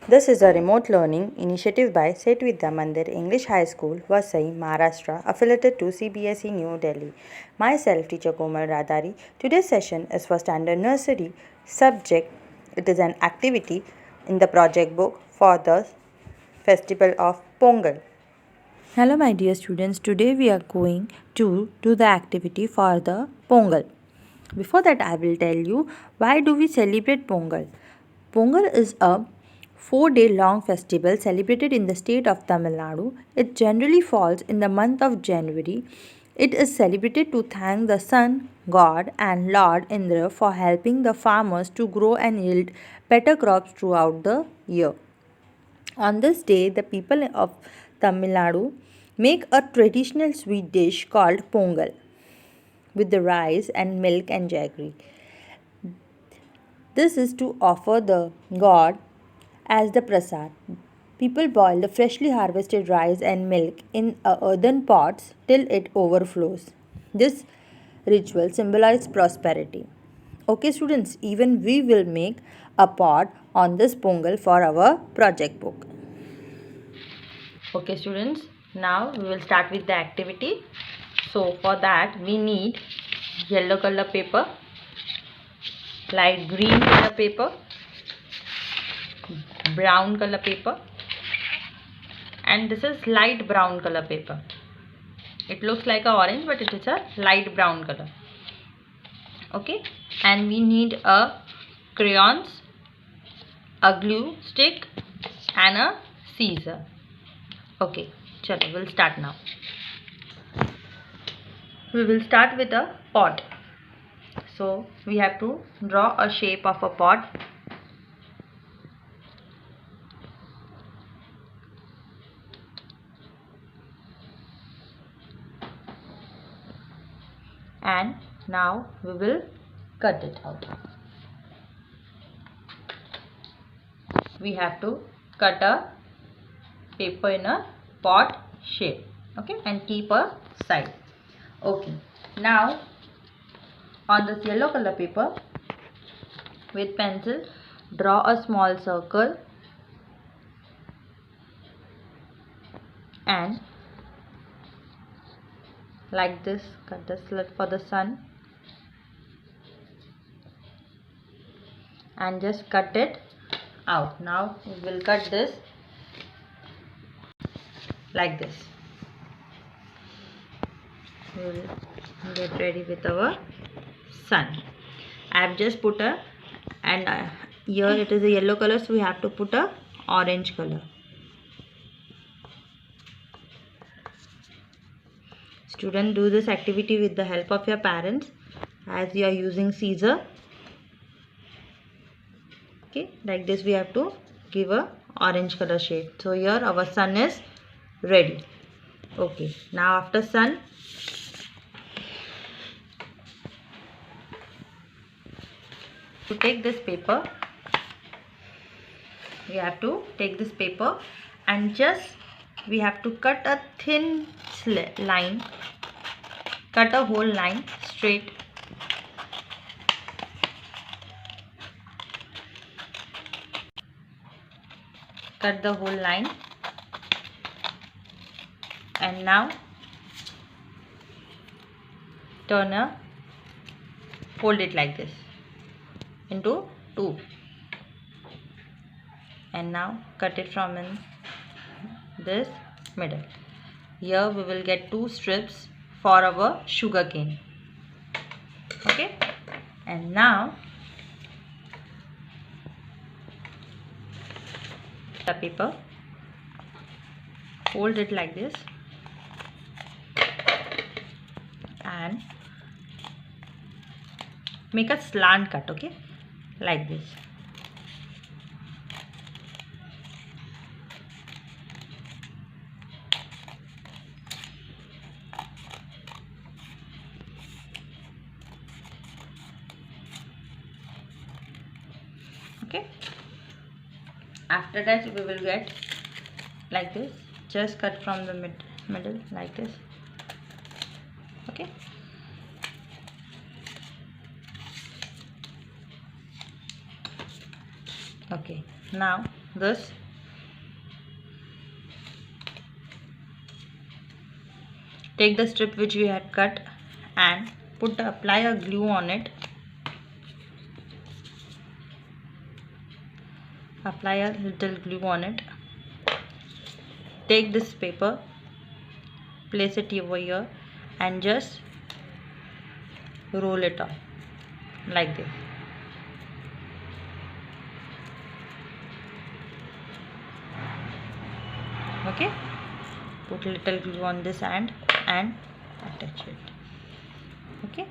This is a remote learning initiative by Set Vidya Mandir English High School, Vasai, Maharashtra, affiliated to CBSE New Delhi. Myself, Teacher Komal Radari. Today's session is for Standard Nursery. Subject: it is an activity in the project book for the festival of Pongal. Hello, my dear students. Today we are going to do the activity for the Pongal. Before that, I will tell you why do we celebrate Pongal. Pongal is a 4-day long festival celebrated in the state of Tamil Nadu. It generally falls in the month of January. It is celebrated to thank the sun, god, and Lord Indra for helping the farmers to grow and yield better crops throughout the year. On this day, the people of Tamil Nadu make a traditional sweet dish called Pongal with the rice and milk and jaggery. This is to offer the god as the prasad. People boil the freshly harvested rice and milk in earthen pots till it overflows. This ritual symbolizes prosperity. Okay, students, even we will make a pot on this pongal for our project book. Okay, students, now we will start with the activity. So, for that, we need yellow color paper, light green color paper, brown color paper, and this is light brown color paper. It looks like a orange, but it is a light brown color. Okay, and we need a crayons, a glue stick, and a scissor. Okay, chalo, we'll start now. We will start with a pot. So we have to draw a shape of a pot. And now we will cut it out. We have to cut a paper in a pot shape, okay, and keep a side. Okay, now on this yellow color paper, with pencil, draw a small circle and like this, cut the slit for the sun and just cut it out. Now we will cut this like this. We will get ready with our sun. I have just put a, and here it is a yellow color, so we have to put a orange color. Student, do this activity with the help of your parents as you are using scissor. Okay, like this we have to give a orange color shade. So here our sun is ready. Okay, now after sun, to take this paper, we have to take this paper and just we have to cut a thin line, cut a whole line straight. Cut the whole line, and now fold it like this into two, and now cut it from in this middle. Here we will get two strips for our sugar cane. Okay, and now the paper, fold it like this and make a slant cut, okay, like this. Okay, after that we will get like this, just cut from the middle like this. Okay, okay, now this. Take the strip which we had cut and apply a glue on it. Apply a little glue on it. Take this paper, place it over here and just roll it up like this. Okay, put a little glue on this end and attach it. Okay,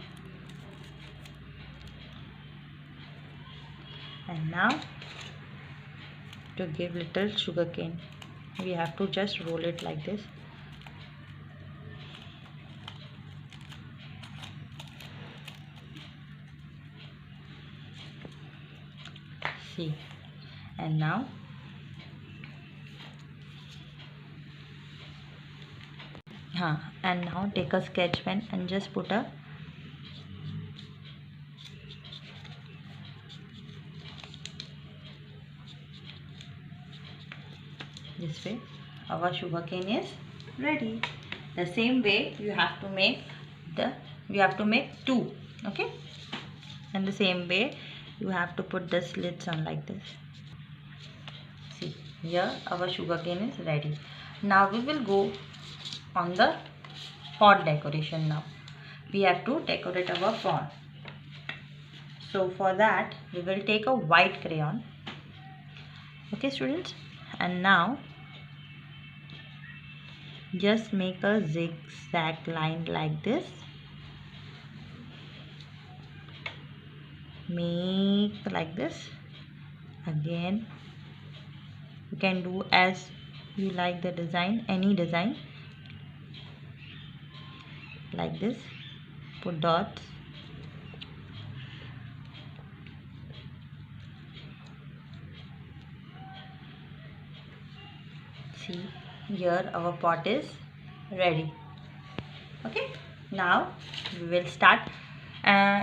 and now to give little sugar cane, we have to just roll it like this. See, and now take a sketch pen and just put a this way. Our sugar cane is ready. The same way you have to make two. Okay, and the same way you have to put the slits on like this. See, here our sugar cane is ready. Now we will go on the pot decoration. Now we have to decorate our pot. So for that we will take a white crayon. Okay students, and now just make a zigzag line like this. Make like this. Again, you can do as you like the design, any design like this. Put dots. See, here our pot is ready. Okay, now we will start.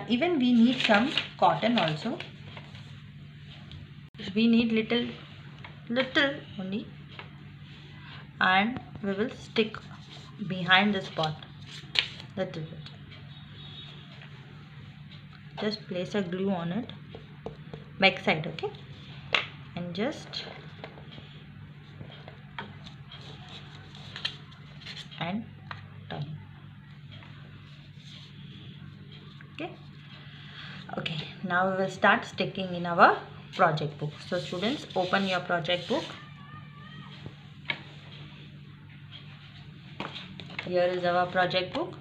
Even we need some cotton also. We need little only, and we will stick behind this pot little bit. Just place a glue on it, back side. Okay, and just and turn. Okay, now we will start sticking in our project book. So students, open your project book. Here is our project book.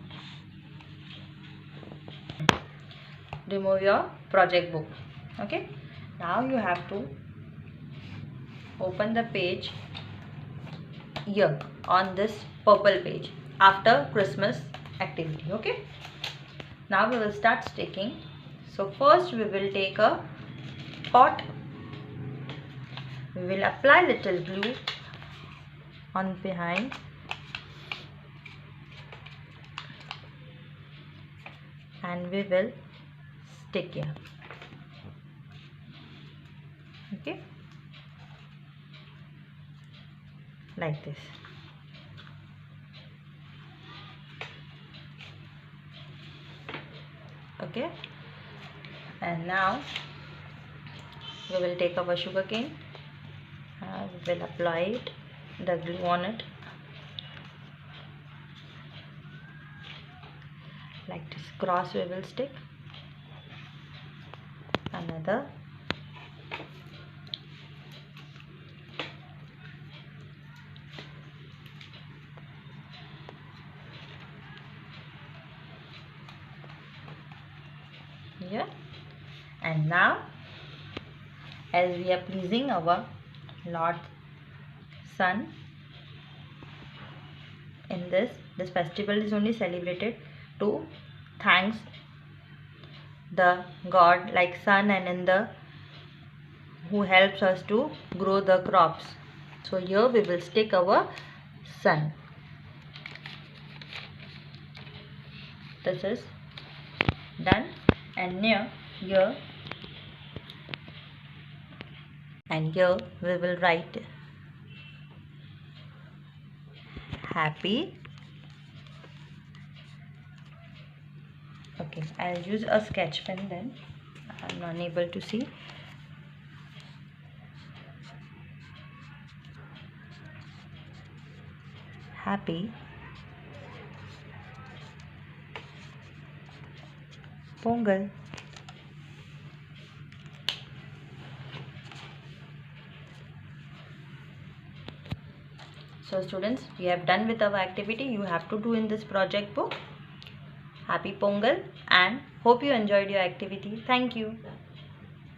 Remove your project book. Okay, now you have to open the page here on this purple page after Christmas activity. Okay, now we will start sticking. So first we will take a pot. We will apply little glue on behind. And we will stick here. Okay, like this. Okay, and now we will take our sugar cane. We will apply it, the glue on it, like this. Cross we will stick. Another. Here. And now, as we are pleasing our Lord Sun, in this festival is only celebrated to thanks the God like sun and in the who helps us to grow the crops. So here we will stick our sun. This is done, and here And here we will write happy. Okay, I'll use a sketch pen then. I'm unable to see. Happy Pongal. So students, we have done with our activity. You have to do in this project book. Happy Pongal and hope you enjoyed your activity. Thank you.